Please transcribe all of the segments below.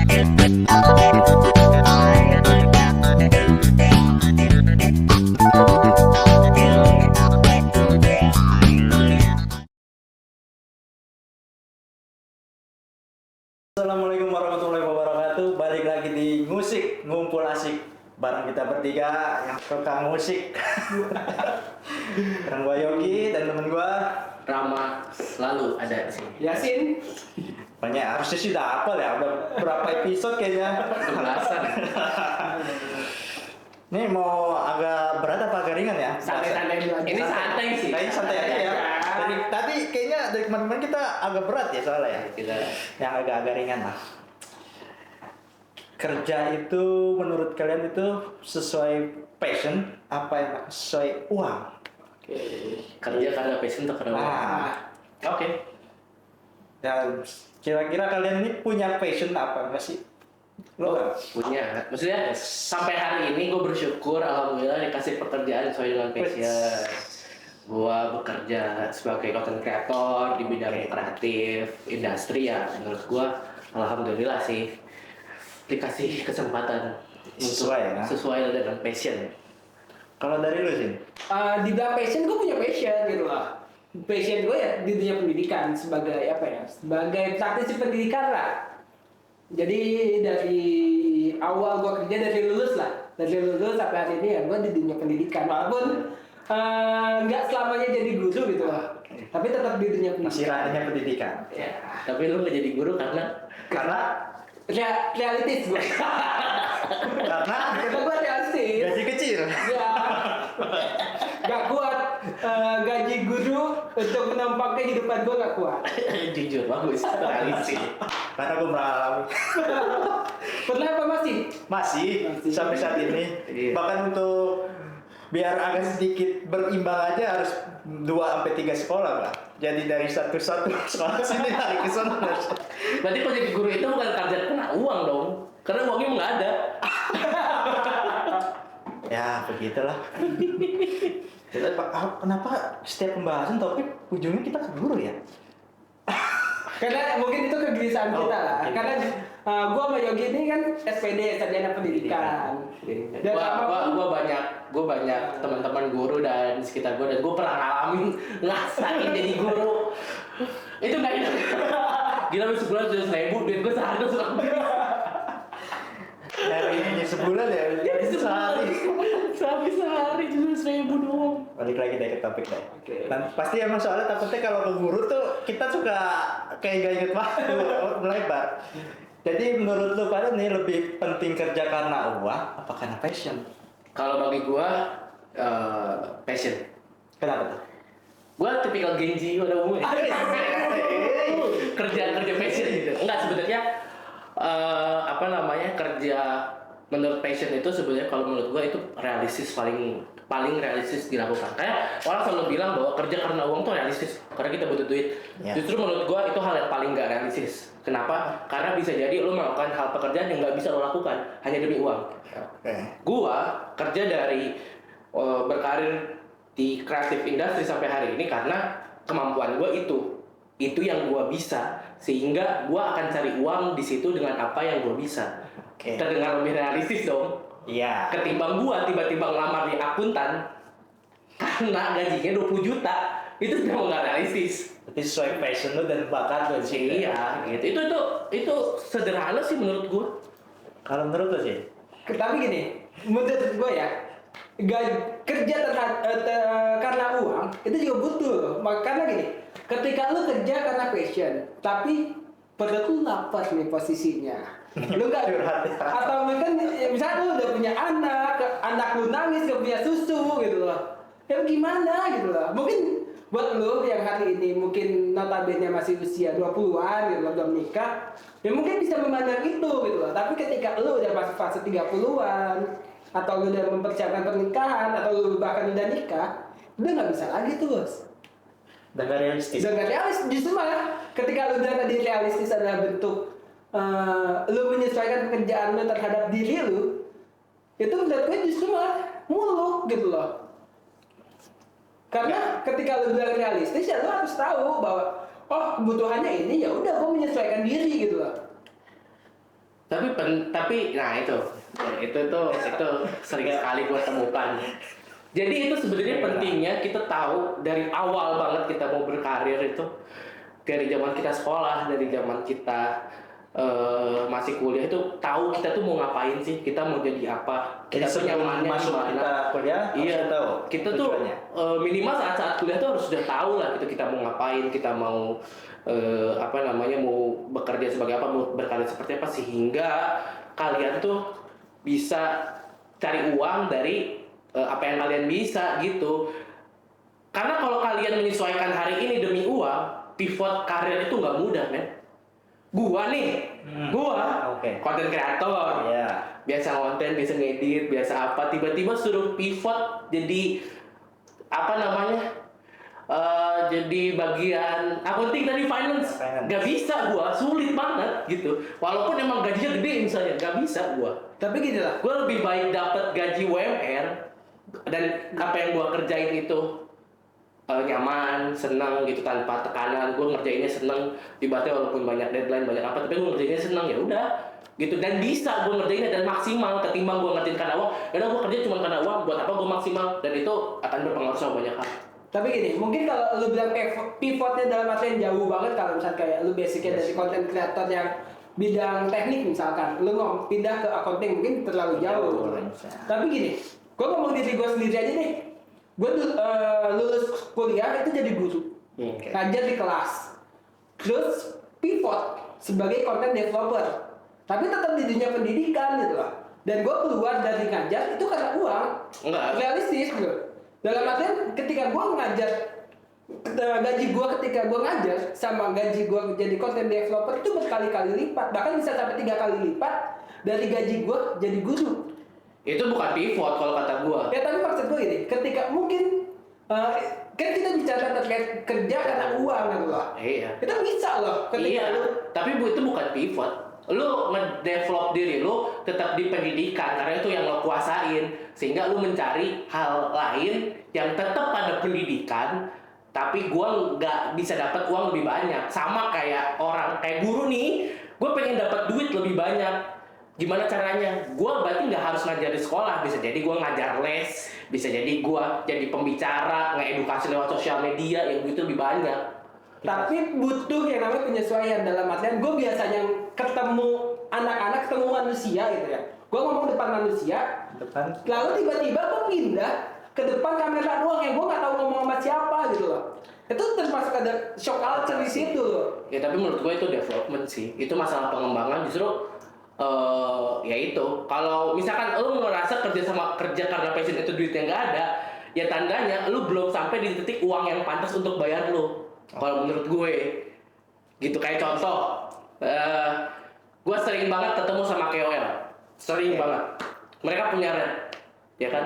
Assalamualaikum warahmatullahi wabarakatuh. Balik lagi di Musik Ngumpul Asik bareng kita bertiga yang suka musik. Bareng gua Yogi dan temen gua Rama selalu ada di sini. Yasin. banyak, harusnya sih udah hafal ya, udah berapa episode kayaknya. Kebelasan. Ini mau agak berat apa agak ringan ya? Santai-santai dulu aja. Ini santai sih. Tadi santai aja ya. Tadi kayaknya dari kemarin kita agak berat ya soalnya ya. Kita Yang agak-agak ringan lah. Kerja itu menurut kalian itu sesuai passion apa yang sesuai uang? kerja karena passion atau karena uang? Nah, Oke. dan kira-kira kalian ini punya passion apa enggak sih? Lo Oh, punya. Maksudnya sampai hari ini gue bersyukur alhamdulillah dikasih pekerjaan sesuai dengan passion. Gua bekerja sebagai content creator di bidang kreatif, industri ya. Menurut gua alhamdulillah sih dikasih kesempatan Sesuai ya? sesuai dengan passion. Kalau dari lu sih? Dibilang passion, gue punya passion gitu lah. Passion gue ya di dunia pendidikan sebagai apa ya? Sebagai praktisi pendidikan lah. Jadi dari awal gue kerja dari lulus lah, dari lulus sampai hari ini ya gue di dunia pendidikan. Walaupun nggak selamanya jadi guru gitu lah, tapi tetap di dunia Masih pendidikan. ranahnya pendidikan. Ya. Tapi lu nggak jadi guru karena Karena Realistis gue. karena Kata gue realistis. gaji kecil. Ya, gak kuat gaji guru untuk menampakkan kehidupan gue gak kuat. jujur bagus, realistis. Karena gue mengalami. Pernah apa masih? Masih sampai saat ini. Iya. Bahkan untuk biar agak sedikit berimbang aja harus 2 sampai 3 sekolah lah. Jadi dari satu sekolah sini lari ke sana. Berarti kalau jadi guru itu bukan kerja kena uang dong, karena uangnya emang nggak ada. Ya begitulah. Kenapa setiap pembahasan topik ujungnya kita ke guru ya? Karena mungkin itu kegelisahan Oh, kita lah. oke. Karena gue sama Yogi ini kan SPD, sarjana pendidikan. Dan Gue banyak teman-teman guru dan di sekitar gue, dan gue pernah ngalamin ngerasain jadi guru. Itu nggak enak. Gila, lu sebulan 100.000, duit gue sehari tuh Dari ini sebulan ya? Jadi sehari. sehari 100.000 doang. Balik lagi deh ke topik deh. Oke. Dan pasti emang soalnya takutnya kalau ke guru tuh kita suka kayak gak inget waktu melebar. Jadi menurut lu pada nih lebih penting kerja karena uang apa karena passion? Kalau bagi gue passion. Kenapa tuh? Gue tipikal Genji pada umumnya. kerja passion gitu. Enggak, sebenarnya kerja menurut passion itu sebenarnya kalau menurut gue itu realistis, paling realistis dilakukan. Kayak orang selalu bilang bahwa kerja karena uang tuh realistis karena kita butuh duit. Ya. Justru menurut gue itu hal yang paling nggak realistis. Kenapa? Karena bisa jadi lo melakukan hal pekerjaan yang nggak bisa lo lakukan hanya demi uang. Oke. Gua kerja dari berkarir di kreatif industri sampai hari ini karena kemampuan gua itu yang gua bisa, sehingga gua akan cari uang di situ dengan apa yang gua bisa. Oke. Terdengar lebih realistis dong. Iya. Ketimbang gua tiba-tiba ngelamar di akuntan karena gajinya 20 juta, itu memang nggak realistis. Berarti sesuai passion lu dan bakat lu di situ. Iya, gitu. Itu sederhana sih menurut gua. Kalau menurut lu sih? Tapi gini, menurut gue ya, kerja karena uang itu juga butuh loh. Karena gini, ketika lu kerja karena passion, tapi perut lu lapar nih posisinya. Lu nggak, atau mungkin misalnya lu udah punya anak lu nangis gak punya susu gitu loh. Ya gimana gitu loh. Mungkin buat lu yang hari ini mungkin notabene masih usia 20-an gitu loh, belum nikah, ya mungkin bisa memandang itu gitu loh. Tapi ketika lu udah masuk fase 30-an atau lu udah mempersiapkan pernikahan atau lu bahkan udah nikah, udah nggak bisa lagi tuh, Bos. Dan gak realistis. Udah nggak realistis, justru malah ketika lu udah tadi realistis adalah bentuk lu menyesuaikan pekerjaan lu terhadap diri lu, itu menurut gue justru malah muluk gitu loh. Karena ketika lu bilang realistis ya lu harus tahu bahwa oh kebutuhannya ini, ya udah gue menyesuaikan diri gitu loh. Tapi nah itu sering sekali gue temukan. Jadi itu sebenarnya pentingnya kita tahu dari awal banget kita mau berkarir itu, dari zaman kita sekolah, dari zaman kita masih kuliah itu tahu kita tuh mau ngapain sih, kita mau jadi apa, Jadi kita tuh sebelum nyamannya masuk di mana. kita kuliah, Iya, harus tahu kita tuh tujuannya. minimal saat kuliah tuh harus sudah tahu lah kita mau ngapain, kita mau mau bekerja sebagai apa, mau berkarya seperti apa, sehingga kalian tuh bisa cari uang dari apa yang kalian bisa gitu. Karena kalau kalian menyesuaikan hari ini demi uang, pivot karir itu nggak mudah, men. Gua Oke. konten kreator, Iya. biasa konten, biasa ngedit, biasa apa, tiba-tiba suruh pivot jadi jadi bagian akunting dari finance. Gak bisa gua, sulit banget gitu. Walaupun emang gajinya gede misalnya, gak bisa gua. Tapi gini lah, Gua lebih baik dapat gaji UMR dan apa yang gua kerjain itu nyaman, senang gitu, tanpa tekanan. Gue ngerjainnya seneng, tiba-tiba walaupun banyak deadline, banyak apa, tapi gue ngerjainnya seneng, ya udah gitu. Dan bisa gue ngerjainnya dan maksimal ketimbang gue ngerjain karena uang. Karena gue kerja cuma karena uang, buat apa gue maksimal, dan itu akan berpengaruh sama banyak hal. tapi gini, mungkin kalau lu bilang pivotnya dalam artian jauh banget, kalau misalnya kayak lu basicnya dari content creator yang bidang teknik misalkan, lu mau pindah ke accounting mungkin terlalu jauh. Tapi gini, gue ngomong diri gue sendiri aja nih. Gue lulus kuliah itu jadi guru, ngajar di kelas, terus pivot sebagai content developer, tapi tetap di dunia pendidikan gitu loh. Dan gue keluar dari ngajar itu karena uang, Enggak. realistis gitu. Dalam artian ketika gue ngajar, gaji gue ketika gue ngajar sama gaji gue jadi content developer itu berkali-kali lipat, bahkan bisa sampai 3 kali lipat dari gaji gue jadi guru. Itu bukan pivot kalau kata gue. Ya tapi maksud gue ini, ketika mungkin kan kita bicara terkait kerja karena uang gitu loh. Iya. Kita bisa loh ketika Iya, lu tapi itu bukan pivot. Lu nge-develop diri lu tetap di pendidikan karena itu yang lo kuasain, sehingga lu mencari hal lain yang tetap pada pendidikan, tapi gua nggak bisa dapat uang lebih banyak. Sama kayak orang kayak guru nih, gue pengen dapat duit lebih banyak. Gimana caranya? Gua berarti nggak harus ngajar di sekolah, bisa jadi gua ngajar les, bisa jadi gua jadi pembicara, ngeedukasi lewat sosial media yang duit lebih banyak. tapi butuh yang namanya penyesuaian. Dalam artian gue biasanya ketemu anak-anak, ketemu manusia gitu ya. Gue ngomong depan manusia, Depan. lalu tiba-tiba gue pindah ke depan kamera doang yang gue nggak tahu ngomong sama siapa gitu loh. Itu termasuk ada shock culture di situ loh. Ya tapi menurut gue itu development sih. Itu masalah pengembangan justru ya itu. Kalau misalkan lu ngerasa kerja karena passion itu duitnya nggak ada, ya tandanya lu belum sampai di titik uang yang pantas untuk bayar lu. Kalau menurut gue, gitu. Kayak contoh, gue sering banget ketemu sama KOL, sering banget. Mereka punya rate, ya kan?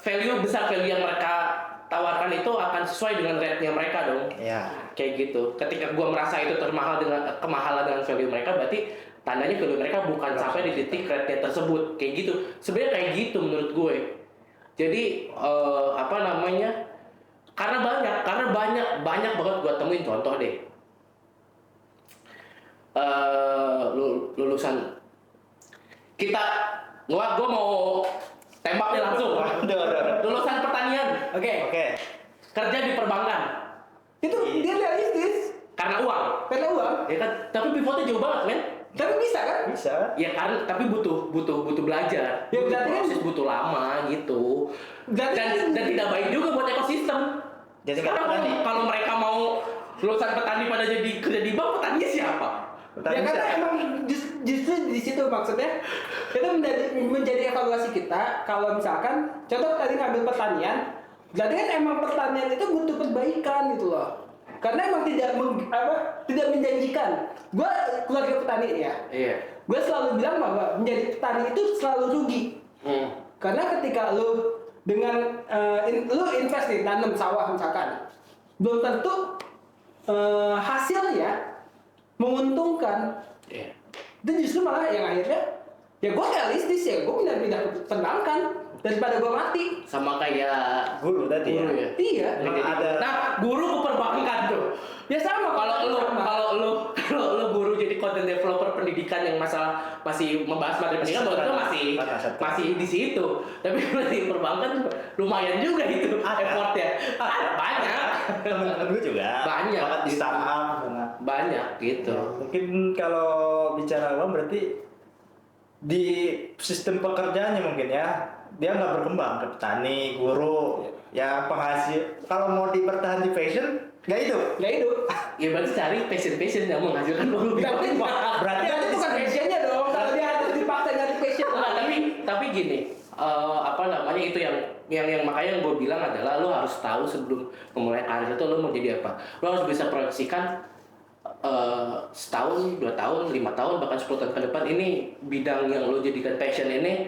Value yang mereka tawarkan itu akan sesuai dengan rate-nya mereka dong. Iya. Kayak gitu. Ketika gue merasa itu kemahalan dengan value mereka, berarti tandanya value mereka bukan sampai di titik rate-nya tersebut. Kayak gitu. Sebenarnya kayak gitu menurut gue. Jadi karena banyak banget gue temuin. Contoh deh, lulusan kita, gue mau tembak nih langsung. Udah. Lulusan pertanian, Oke. kerja di perbankan Itu dia realistis karena uang. karena uang. Ya kan, tapi pivotnya jauh banget, men. Tapi bisa kan? Bisa. Ya kan, tapi butuh belajar. Ya, berarti kan- proses, butuh lama gitu. Berarti Dan tidak baik juga buat ekosistem. Jadi Sekarang kalau mereka mau lulusan petani pada jadi kerja di bank, petaninya siapa? ya karena emang justru di situ maksudnya itu menjadi evaluasi kita. Kalau misalkan contoh tadi ngambil pertanian, berarti kan emang pertanian itu butuh perbaikan gitu loh. Karena emang tidak menjanjikan. Gua keluarga petani ya. Iya. Gue selalu bilang bahwa menjadi petani itu selalu rugi. Karena ketika lu dengan lu invest nih nanam sawah misalkan, belum tentu hasilnya menguntungkan. Iya. Itu justru malah yang akhirnya ya gue realistis ya, gue pindah ke perbankan daripada gue mati. Sama kayak Guru tadi guru ya. ya. Iya. Emang ada Nah, guru ke perbankan tuh. Ya sama. Kalau lu guru jadi content developer pendidikan yang masalah masih membahas materi pendidikan, menurut gua masih di situ. Tapi kalau di perbankan lumayan juga itu effortnya. Banyak. temen-temen gue juga Banyak. banget di startup Banyak gitu. mungkin kalau bicara uang berarti di sistem pekerjaannya mungkin ya dia nggak berkembang ke petani, guru, ya penghasil. Kalau mau dipertahan di fashion nggak hidup. Nggak hidup. Ya berarti cari passion yang menghasilkan uang lebih Tapi banyak. Berarti itu bukan passionnya dong. Kalau dia harus dipaksa dari passion. Nah, tapi gini, apa namanya itu yang makanya yang gue bilang adalah lo harus tahu sebelum memulai karir itu lo mau jadi apa. Lo harus bisa proyeksikan setahun, 2 tahun, 5 tahun, bahkan 10 tahun ke depan ini bidang yang lo jadikan passion ini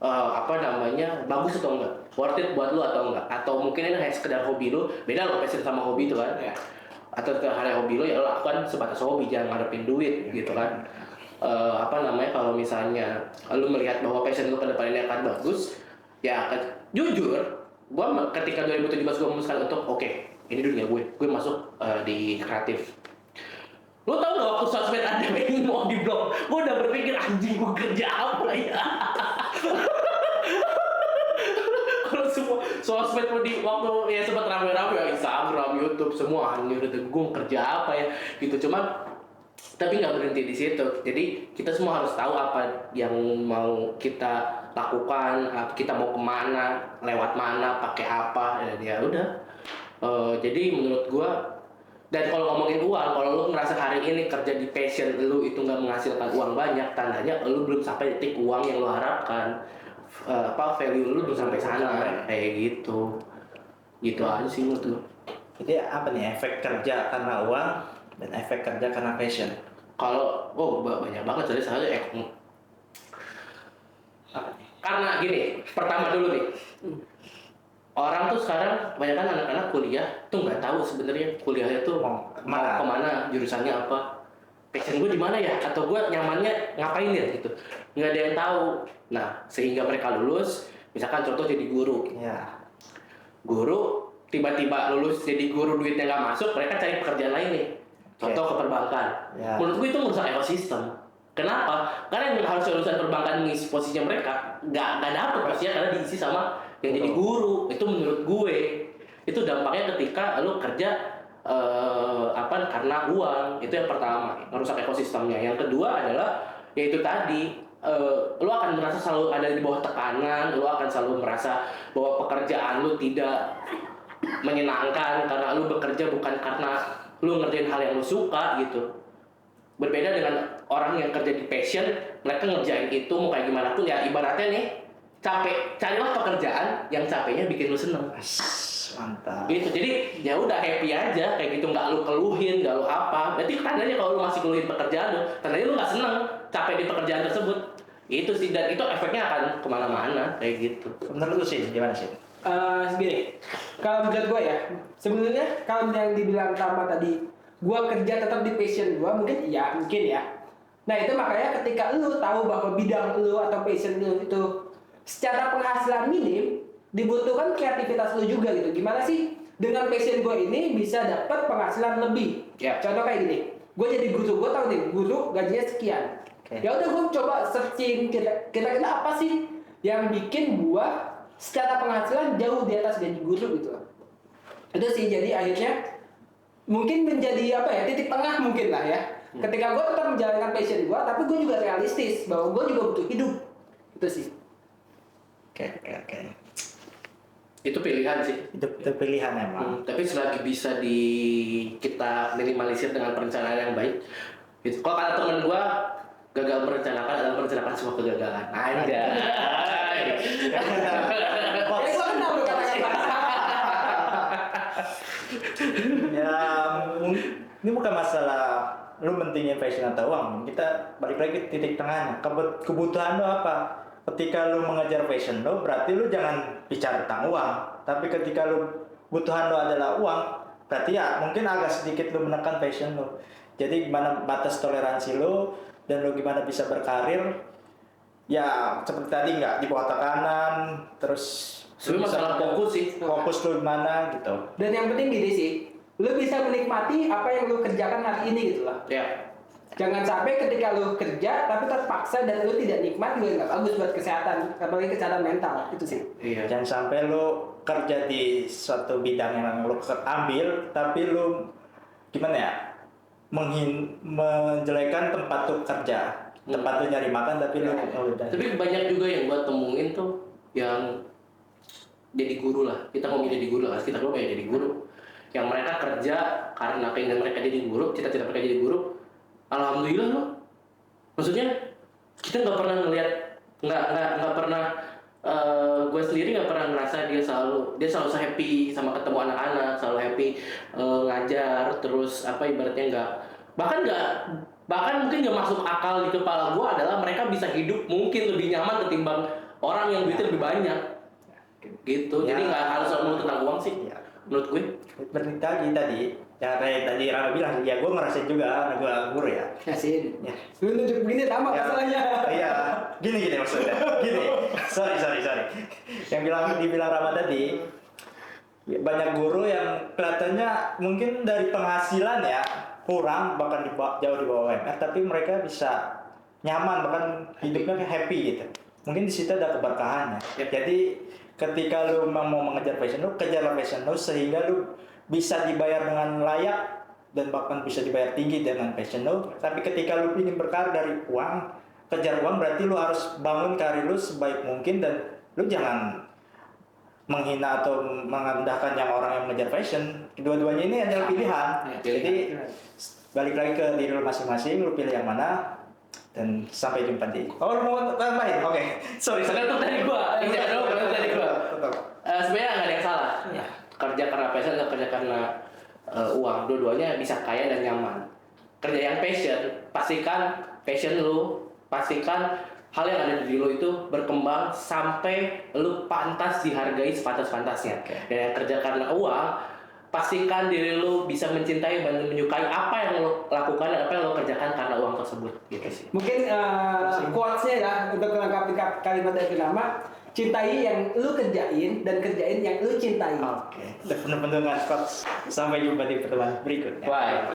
apa namanya bagus atau enggak, worth it buat lo atau enggak, atau mungkin ini hanya sekedar hobi lo. Beda lo passion sama hobi itu kan ya. Atau hal yang hobi lo ya lo lakukan sebatas hobi, jangan ngarepin duit gitu kan. Apa namanya kalau misalnya lu melihat bahwa passion lu ke depan ini akan bagus ya jujur gua ketika 2017 gua memutuskan untuk oke, ini dunia gue masuk di kreatif. Lu tau gak waktu sosmed ada yang mau di blog, gua udah berpikir anjing gua kerja apa ya. Kalau semua sosmed di waktu ya sempat rame-rame ya Instagram, YouTube semua anjir udah gue kerja apa ya gitu. Cuman tapi nggak berhenti di situ. Jadi kita semua harus tahu apa yang mau kita lakukan, kita mau kemana, lewat mana, pakai apa, ya udah. Jadi menurut gua, dan kalau ngomongin uang, kalau lu ngerasa hari ini kerja di passion lu itu nggak menghasilkan uang banyak, tandanya lu belum sampai titik uang yang lu harapkan. Value lu belum sampai sana, kayak gitu. Gitu aja sih menurut lu. Jadi apa nih efek kerja karena uang dan efek kerja karena passion? Kalau banyak banget jadi saya karena gini, pertama dulu nih. Orang tuh sekarang kebanyakan anak-anak kuliah tuh nggak tahu sebenarnya kuliahnya tuh mau kemana, jurusannya apa, passion gue di mana ya, atau gue nyamannya ngapain ya gitu. Nggak ada yang tahu. Nah, sehingga mereka lulus, misalkan contoh jadi guru. Ya. Guru tiba-tiba lulus jadi guru duitnya nggak masuk, mereka cari pekerjaan lain nih. Contoh ke perbankan. Ya. Menurut gue itu merusak ekosistem. Kenapa? Karena yang harus lulusan perbankan mengisi posisinya mereka nggak dapet posisinya karena diisi sama yang jadi guru. Itu menurut gue itu dampaknya ketika lo kerja karena uang. Itu yang pertama, merusak ekosistemnya. Yang kedua adalah yaitu tadi lo akan merasa selalu ada di bawah tekanan, lo akan selalu merasa bahwa pekerjaan lo tidak menyenangkan karena lo bekerja bukan karena lo ngerjain hal yang lo suka gitu. Berbeda dengan orang yang kerja di passion, mereka ngerjain itu mau kayak gimana pun ya ibaratnya nih capek, carilah pekerjaan yang capeknya bikin lo seneng. Mantap. Gitu, jadi ya udah happy aja kayak gitu, nggak lu keluhin, nggak lu apa. Berarti tandanya kalau lu masih keluhin pekerjaan lu, tandanya lu nggak seneng, capek di pekerjaan tersebut. Itu sih, dan itu efeknya akan kemana-mana kayak gitu. Menurut lu sih gimana sih? Gini, kalau menurut gue ya, sebenarnya kalau yang dibilang sama tadi, gue kerja tetap di passion gue, mungkin ya. Nah itu makanya ketika lu tahu bahwa bidang lu atau passion lu itu secara penghasilan minim, dibutuhkan kreativitas lu juga gitu. Gimana sih dengan passion gue ini bisa dapat penghasilan lebih? Ya. Contoh kayak gini, gue jadi guru, gue tahu nih guru gajinya sekian. Okay. Ya udah gue coba searching kira-kira apa sih yang bikin gue secara penghasilan jauh di atas jadi guru gitu. Itu sih jadi akhirnya mungkin menjadi apa ya, titik tengah mungkin lah ya. Ketika gue tetap menjalankan passion gue, tapi gue juga realistis bahwa gue juga butuh hidup. Itu sih. Oke. Itu pilihan sih. Itu pilihan emang. Tapi selagi bisa kita minimalisir dengan perencanaan yang baik. Gitu. Kalau kata temen gua, gagal merencanakan adalah merencanakan sebuah kegagalan. Anjay. Gue kenal lu kata-kata. Ya, ini bukan masalah lu pentingnya passion atau uang. Kita balik lagi titik tengahnya. Kebutuhan lu apa? Ketika lu mengejar passion lu, berarti lu jangan bicara tentang uang. Tapi ketika lu kebutuhan lu adalah uang, berarti ya mungkin agak sedikit lu menekan passion lu. Jadi gimana batas toleransi lu dan lu gimana bisa berkarir ya seperti tadi nggak di bawah tekanan, terus Sebenarnya masalah fokus sih. fokus lu di mana gitu. Dan yang penting gini sih, lu bisa menikmati apa yang lu kerjakan hari ini gitu lah. Ya. Jangan sampai ketika lu kerja tapi terpaksa dan lu tidak nikmat juga nggak bagus buat kesehatan, apalagi kesehatan mental itu sih. Iya. Jangan sampai lu kerja di suatu bidang yang lu ambil, tapi lu gimana ya, menjelekan tempat lu kerja, tempat lu nyari makan, tapi lu udah. Tapi banyak juga yang gua temuin tuh yang jadi guru lah. Kita ngomongin jadi guru lah. Kita ngomongin jadi guru. Yang mereka kerja karena keinginan mereka jadi guru, cita-cita mereka jadi guru. Alhamdulillah loh. Maksudnya kita nggak pernah ngelihat, nggak pernah. Gue sendiri nggak pernah ngerasa dia selalu happy sama ketemu anak-anak, selalu happy ngajar, terus apa ibaratnya bahkan mungkin nggak masuk akal di kepala gue adalah mereka bisa hidup mungkin lebih nyaman ketimbang orang yang duitnya lebih banyak gitu. Ya. Jadi nggak harus ngomong tentang uang sih Ya. menurut gue. Berarti tadi ya kayak tadi Rama bilang, ya gue ngerasain juga karena gue guru ya. Ya sih. Ya. Lu nunjuk begini sama Ya. masalahnya. Iya, gini maksudnya. Gini. Sorry. Yang dibilang Rama tadi, ya, banyak guru yang kelihatannya mungkin dari penghasilan ya kurang, bahkan jauh di bawah UMR, tapi mereka bisa nyaman, bahkan hidupnya happy gitu. Mungkin di situ ada keberkahannya. Jadi ketika lu mau mengejar passion lu, kejarlah passion lu sehingga lu bisa dibayar dengan layak dan bahkan bisa dibayar tinggi dengan passion lu. Tapi ketika lu ingin berkarir dari uang, kejar uang, berarti lu harus bangun karir lu sebaik mungkin dan lu jangan menghina atau merendahkan yang orang yang mengejar passion. Kedua-duanya ini adalah pilihan. Ya, Jadi balik lagi ke diri lu masing-masing, lu pilih yang mana. Dan sampai jumpa di. Oh, lu mau tambahin? Oke. Sorry. Tergantung dari gua. Tergantung dari gua. Sebenarnya nggak ada yang salah. Ya. Kerja karena passion atau kerja karena uang, dua-duanya bisa kaya dan nyaman. Kerja yang pastikan hal yang ada di diri lo itu berkembang sampai lo pantas dihargai sepantas-pantasnya. Dan yang kerja karena uang, pastikan diri lo bisa mencintai dan menyukai apa yang lo lakukan dan apa yang lo kerjakan karena uang tersebut gitu sih. Mungkin quotes-nya ya untuk melengkapi kalimat dari nama, cintai yang lu kerjain dan kerjain yang lu cintai. Oke. Penuh-penuh dengan quotes. Sampai jumpa di pertemuan berikutnya. Bye.